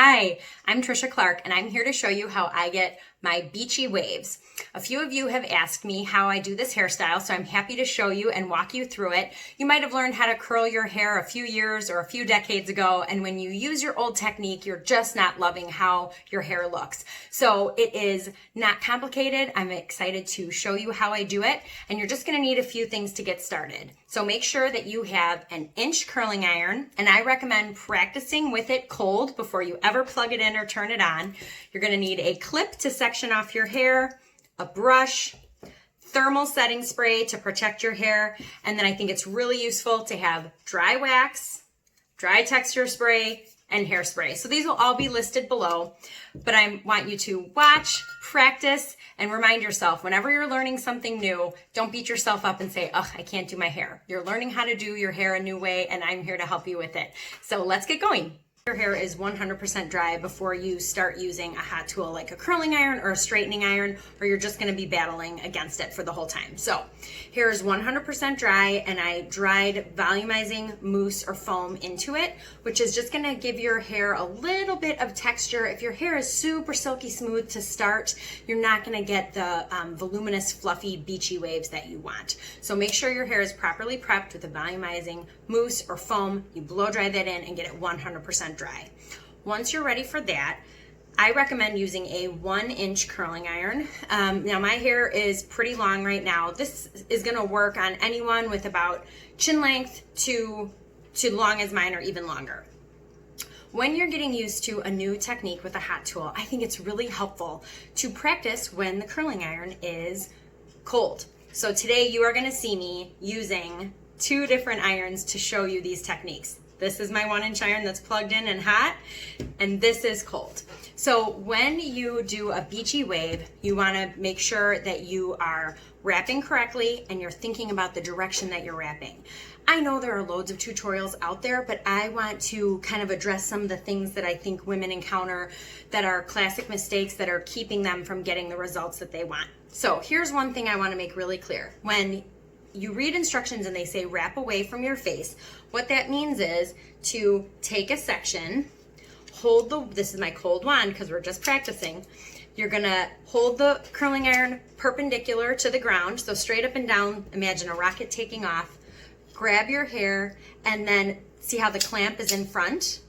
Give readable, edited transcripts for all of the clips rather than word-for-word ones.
Hi, I'm Tricia Clarke, and I'm here to show you how I get my beachy waves. A few of you have asked me how I do this hairstyle, so I'm happy to show you and walk you through it. You might have learned how to curl your hair a few years or a few decades ago, and when you use your old technique, you're just not loving how your hair looks. So it is not complicated. I'm excited to show you how I do it, and you're just gonna need a few things to get started. So make sure that you have an inch curling iron, and I recommend practicing with it cold before you ever plug it in or turn it on. You're gonna need a clip to section off your hair, a brush, thermal setting spray to protect your hair, and then I think it's really useful to have dry wax, dry texture spray, and hairspray. So these will all be listed below, but I want you to watch, practice, and remind yourself whenever you're learning something new, don't beat yourself up and say, ugh, I can't do my hair. You're learning how to do your hair a new way, and I'm here to help you with it. So let's get going. Your hair is 100% dry before you start using a hot tool like a curling iron or a straightening iron, or you're just gonna be battling against it for the whole time. So hair is 100% dry, and I dried volumizing mousse or foam into it, which is just gonna give your hair a little bit of texture. If your hair is super silky smooth to start, you're not gonna get the voluminous, fluffy, beachy waves that you want. So make sure your hair is properly prepped with a volumizing mousse or foam. You blow dry that in and get it 100% dry. Once you're ready for that, I recommend using a 1-inch curling iron. Now my hair is pretty long right now. This is gonna work on anyone with about chin length to long as mine or even longer. When you're getting used to a new technique with a hot tool, I think it's really helpful to practice when the curling iron is cold. So today you are gonna see me using 2 different irons to show you these techniques. This is my 1-inch iron that's plugged in and hot, and this is cold. So when you do a beachy wave, you wanna make sure that you are wrapping correctly and you're thinking about the direction that you're wrapping. I know there are loads of tutorials out there, but I want to kind of address some of the things that I think women encounter that are classic mistakes that are keeping them from getting the results that they want. So here's one thing I wanna make really clear. When you read instructions and they say wrap away from your face, what that means is to take a section, this is my cold wand because we're just practicing, you're gonna hold the curling iron perpendicular to the ground, so straight up and down, imagine a rocket taking off, grab your hair, and then see how the clamp is in front?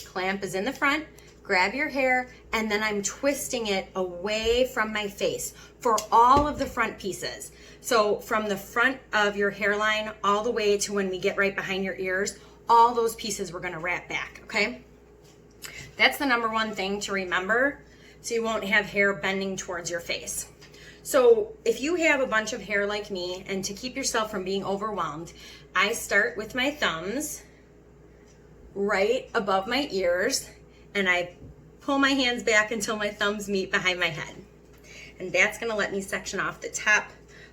Clamp is in the front, grab your hair, and then I'm twisting it away from my face for all of the front pieces. So from the front of your hairline all the way to when we get right behind your ears, all those pieces we're gonna wrap back, okay? That's the number one thing to remember, so you won't have hair bending towards your face. So if you have a bunch of hair like me, and to keep yourself from being overwhelmed, I start with my thumbs right above my ears, and I pull my hands back until my thumbs meet behind my head. And that's gonna let me section off the top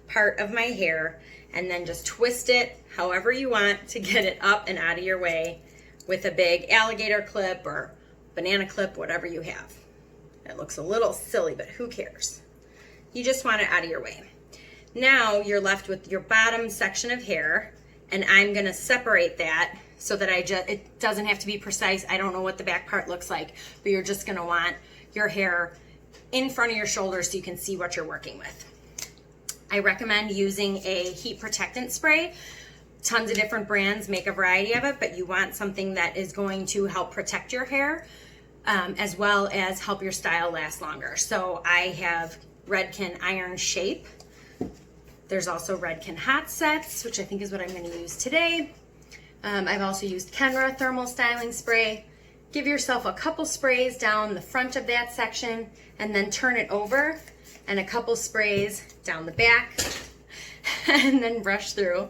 part of my hair, and then just twist it however you want to get it up and out of your way with a big alligator clip or banana clip, whatever you have. It looks a little silly, but who cares? You just want it out of your way. Now you're left with your bottom section of hair, and I'm gonna separate that so that it doesn't have to be precise. I don't know what the back part looks like, but you're just gonna want your hair in front of your shoulders so you can see what you're working with. I recommend using a heat protectant spray. Tons of different brands make a variety of it, but you want something that is going to help protect your hair as well as help your style last longer. So I have Redken Iron Shape. There's also Redken Hot Sets, which I think is what I'm gonna use today. I've also used Kenra Thermal Styling Spray. Give yourself a couple sprays down the front of that section and then turn it over, and a couple sprays down the back, and then brush through.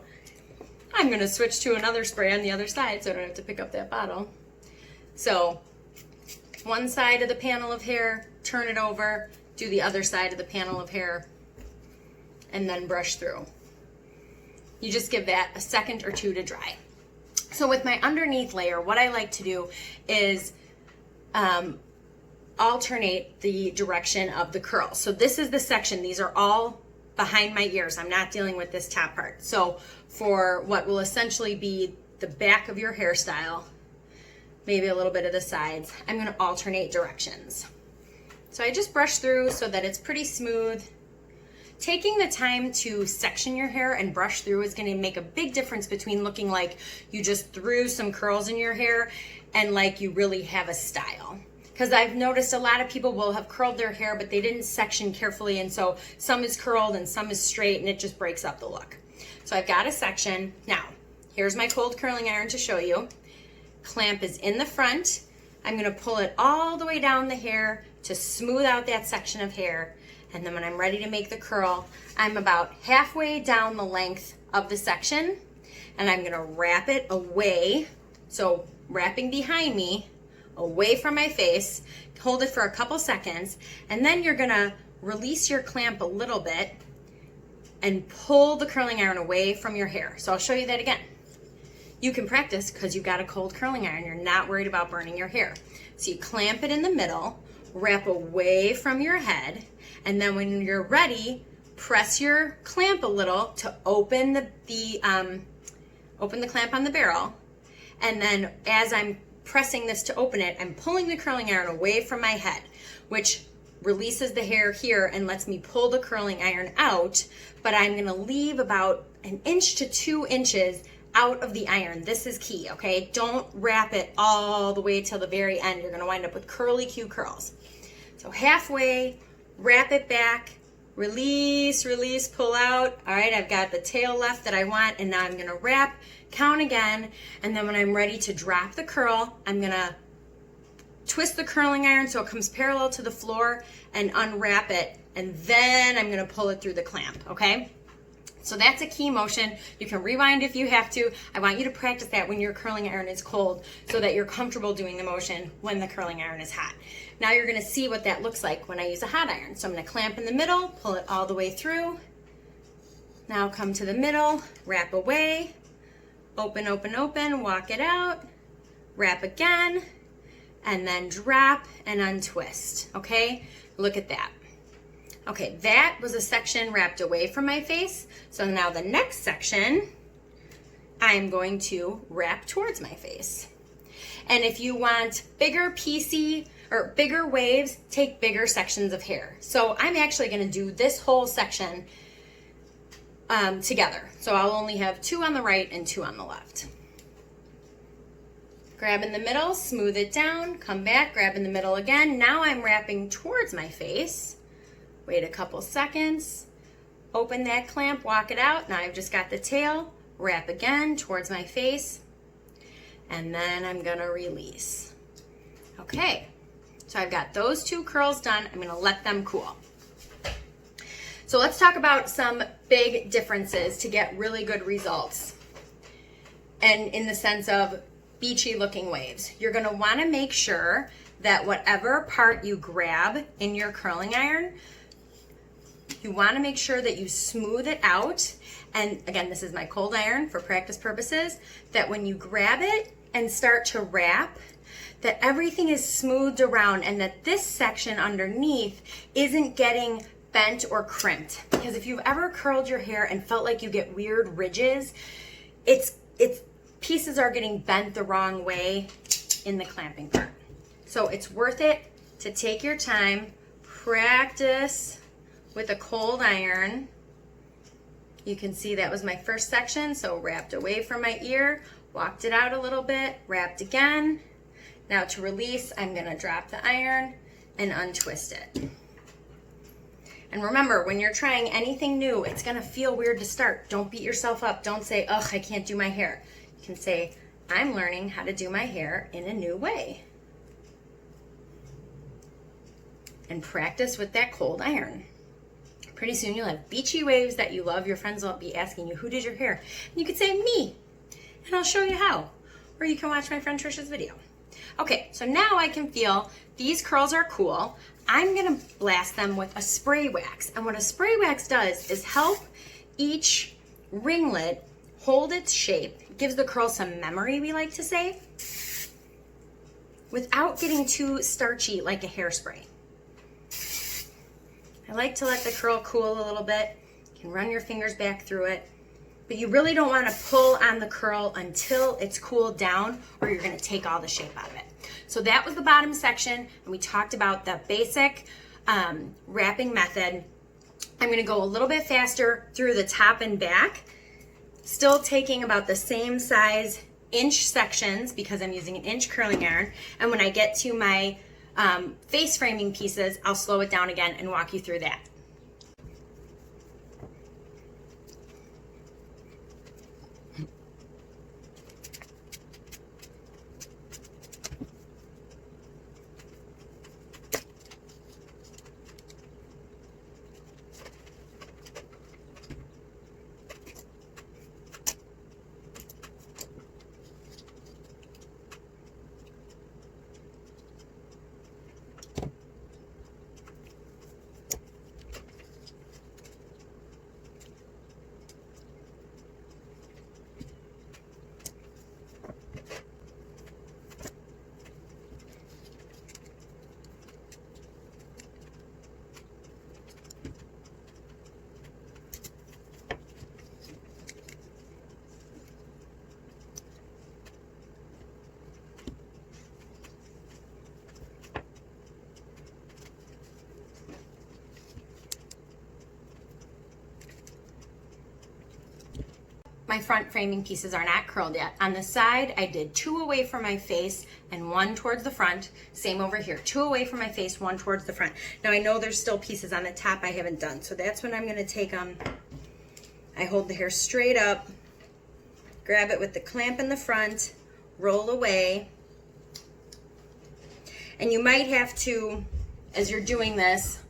I'm gonna switch to another spray on the other side so I don't have to pick up that bottle. So one side of the panel of hair, turn it over, do the other side of the panel of hair, and then brush through. You just give that a second or two to dry. So with my underneath layer, what I like to do is alternate the direction of the curl. So this is the section, these are all behind my ears. I'm not dealing with this top part. So for what will essentially be the back of your hairstyle, maybe a little bit of the sides. I'm gonna alternate directions. So I just brush through so that it's pretty smooth. Taking the time to section your hair and brush through is gonna make a big difference between looking like you just threw some curls in your hair and like you really have a style. Because I've noticed a lot of people will have curled their hair, but they didn't section carefully, and so some is curled and some is straight, and it just breaks up the look. So I've got a section. Now, here's my cold curling iron to show you. Clamp is in the front. I'm gonna pull it all the way down the hair to smooth out that section of hair. And then when I'm ready to make the curl, I'm about halfway down the length of the section, and I'm gonna wrap it away. So wrapping behind me, away from my face, hold it for a couple seconds, and then you're gonna release your clamp a little bit and pull the curling iron away from your hair. So I'll show you that again. You can practice because you've got a cold curling iron. You're not worried about burning your hair. So you clamp it in the middle, wrap away from your head, and then when you're ready, press your clamp a little to open open the clamp on the barrel. And then as I'm pressing this to open it, I'm pulling the curling iron away from my head, which releases the hair here and lets me pull the curling iron out, but I'm gonna leave about 1 inch to 2 inches out of the iron. This is key, okay? Don't wrap it all the way till the very end. You're gonna wind up with curly Q curls. So halfway, wrap it back, release, release, pull out. All right, I've got the tail left that I want, and now I'm gonna wrap, count again, and then when I'm ready to drop the curl, I'm gonna twist the curling iron so it comes parallel to the floor and unwrap it, and then I'm gonna pull it through the clamp, okay? So that's a key motion. You can rewind if you have to. I want you to practice that when your curling iron is cold so that you're comfortable doing the motion when the curling iron is hot. Now you're gonna see what that looks like when I use a hot iron. So I'm gonna clamp in the middle, pull it all the way through. Now come to the middle, wrap away, open, open, open, walk it out, wrap again, and then drop and untwist, okay? Look at that. Okay, that was a section wrapped away from my face. So now the next section, I'm going to wrap towards my face. And if you want bigger piecey or bigger waves, take bigger sections of hair. So I'm actually gonna do this whole section together. So I'll only have 2 on the right and 2 on the left. Grab in the middle, smooth it down, come back, grab in the middle again. Now I'm wrapping towards my face. Wait a couple seconds, open that clamp, walk it out. Now I've just got the tail, wrap again towards my face, and then I'm gonna release. Okay, so I've got those 2 curls done. I'm gonna let them cool. So let's talk about some big differences to get really good results. And in the sense of beachy looking waves, you're gonna wanna make sure that whatever part you grab in your curling iron, you want to make sure that you smooth it out. And again, this is my cold iron for practice purposes, that when you grab it and start to wrap, that everything is smoothed around and that this section underneath isn't getting bent or crimped. Because if you've ever curled your hair and felt like you get weird ridges, it's pieces are getting bent the wrong way in the clamping part. So it's worth it to take your time, practice with a cold iron. You can see that was my first section, so wrapped away from my ear, walked it out a little bit, wrapped again. Now to release, I'm gonna drop the iron and untwist it. And remember, when you're trying anything new, it's gonna feel weird to start. Don't beat yourself up. Don't say, ugh, I can't do my hair. You can say, I'm learning how to do my hair in a new way. And practice with that cold iron. Pretty soon you'll have beachy waves that you love. Your friends will be asking you, who did your hair? And you could say, me, and I'll show you how. Or you can watch my friend Tricia's video. Okay, so now I can feel these curls are cool. I'm gonna blast them with a spray wax. And what a spray wax does is help each ringlet hold its shape. It gives the curl some memory, we like to say, without getting too starchy like a hairspray. I like to let the curl cool a little bit. You can run your fingers back through it. but you really don't want to pull on the curl until it's cooled down, or you're going to take all the shape out of it. So that was the bottom section, and we talked about the basic wrapping method. I'm going to go a little bit faster through the top and back, still taking about the same size inch sections because I'm using an inch curling iron. And when I get to my face framing pieces, I'll slow it down again and walk you through that. My front framing pieces are not curled yet. On the side, I did 2 away from my face and 1 towards the front. Same over here, 2 away from my face, 1 towards the front. Now I know there's still pieces on the top I haven't done, so that's when I'm gonna take them. I hold the hair straight up, grab it with the clamp in the front, roll away. And you might have to, as you're doing this,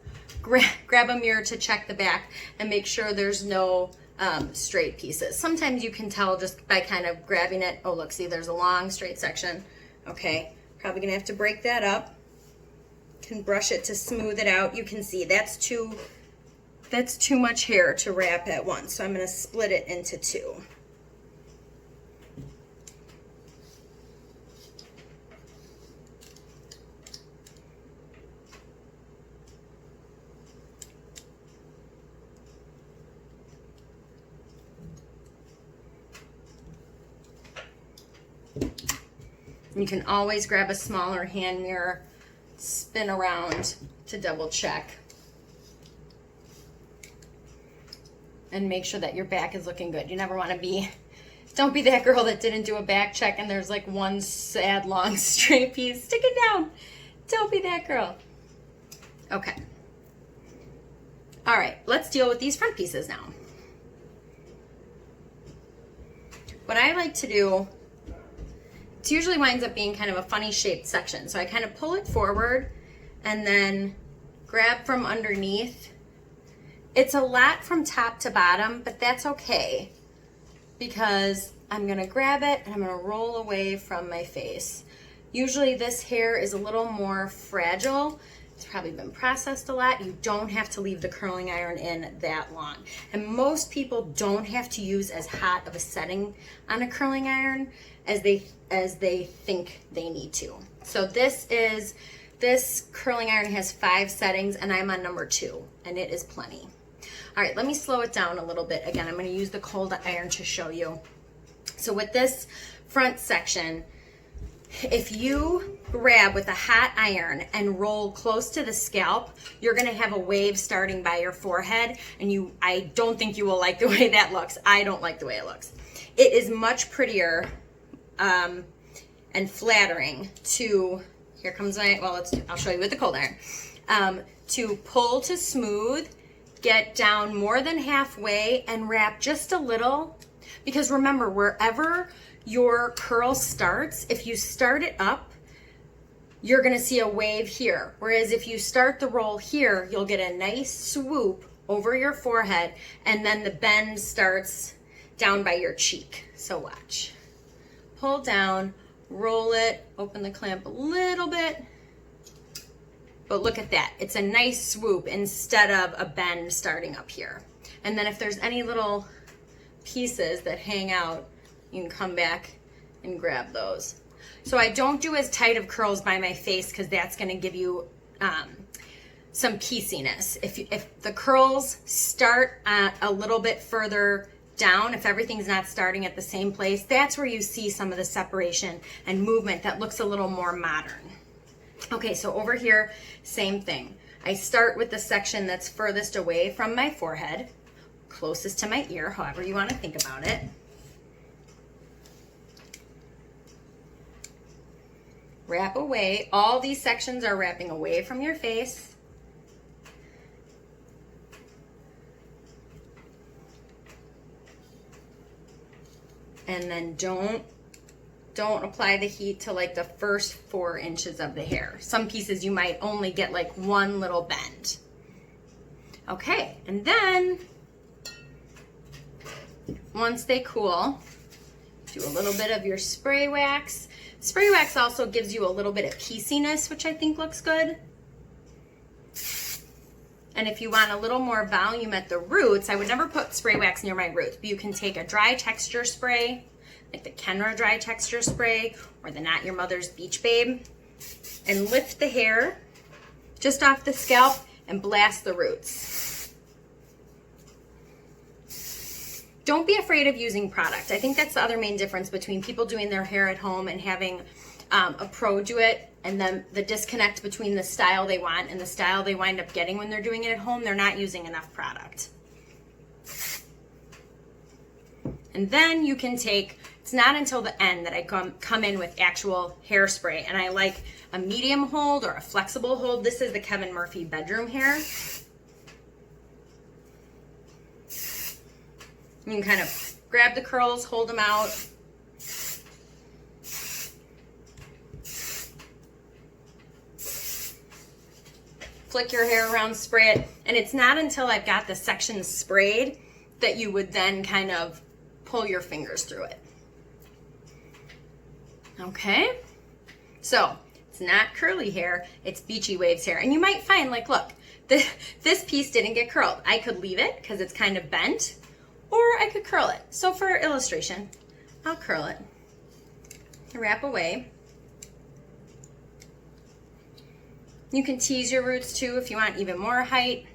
grab a mirror to check the back and make sure there's no straight pieces. Sometimes you can tell just by kind of grabbing it. Oh, look, see, there's a long straight section. Okay, probably gonna have to break that up. Can brush it to smooth it out. You can see that's too much hair to wrap at once, so I'm gonna split it into 2. You can always grab a smaller hand mirror, spin around to double check, and make sure that your back is looking good. You never want to be, don't be that girl that didn't do a back check and there's like one sad long straight piece sticking down. Don't be that girl. Okay. All right, let's deal with these front pieces now. What I like to do, it usually winds up being kind of a funny shaped section. So I kind of pull it forward and then grab from underneath. It's a lot from top to bottom, but that's okay because I'm gonna grab it and I'm gonna roll away from my face. Usually this hair is a little more fragile. It's probably been processed a lot. You don't have to leave the curling iron in that long. And most people don't have to use as hot of a setting on a curling iron as they think they need to. So this curling iron has 5 settings and I'm on number 2 and it is plenty. All right, let me slow it down a little bit. Again, I'm gonna use the cold iron to show you. So with this front section, if you grab with a hot iron and roll close to the scalp, you're gonna have a wave starting by your forehead, and I don't think you will like the way that looks. I don't like the way it looks. It is much prettier and flattering to, here comes my, well, I'll show you with the cold iron, to pull to smooth, get down more than halfway and wrap just a little, because remember, wherever your curl starts, if you start it up, you're gonna see a wave here. Whereas if you start the roll here, you'll get a nice swoop over your forehead and then the bend starts down by your cheek. So watch. Pull down, roll it, open the clamp a little bit, but look at that. It's a nice swoop instead of a bend starting up here. And then if there's any little pieces that hang out, you can come back and grab those. So I don't do as tight of curls by my face because that's going to give you some pieciness. If the curls start a little bit further down, if everything's not starting at the same place, that's where you see some of the separation and movement that looks a little more modern. Okay, so over here, same thing. I start with the section that's furthest away from my forehead, closest to my ear, however you want to think about it. Wrap away. All these sections are wrapping away from your face. And then don't apply the heat to like the first 4 inches of the hair. Some pieces you might only get like one little bend. Okay, and then once they cool, do a little bit of your spray wax. Spray wax also gives you a little bit of pieciness, which I think looks good. And if you want a little more volume at the roots, I would never put spray wax near my roots, but you can take a dry texture spray, like the Kenra dry texture spray, or the Not Your Mother's Beach Babe, and lift the hair just off the scalp and blast the roots. Don't be afraid of using product. I think that's the other main difference between people doing their hair at home and having a pro do it, and then the disconnect between the style they want and the style they wind up getting when they're doing it at home. They're not using enough product. And then you can take, it's not until the end that I come in with actual hairspray, and I like a medium hold or a flexible hold. This is the Kevin Murphy bedroom hair. You can kind of grab the curls, hold them out. Flick your hair around, spray it. And it's not until I've got the section sprayed that you would then kind of pull your fingers through it. Okay, so it's not curly hair, it's Beachy Waves hair. And you might find, like, look, this piece didn't get curled. I could leave it because it's kind of bent, or I could curl it. So for illustration, I'll curl it. Wrap away. You can tease your roots too if you want even more height.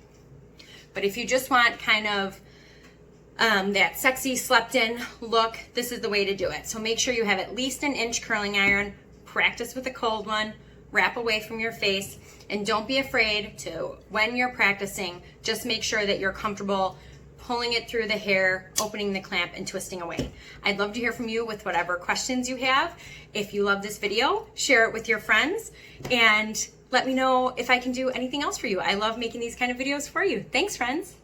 But if you just want kind of that sexy slept-in look, this is the way to do it. So make sure you have at least an inch curling iron, practice with a cold one, wrap away from your face, and don't be afraid to, when you're practicing, just make sure that you're comfortable pulling it through the hair, opening the clamp, and twisting away. I'd love to hear from you with whatever questions you have. If you love this video, share it with your friends, and let me know if I can do anything else for you. I love making these kind of videos for you. Thanks, friends.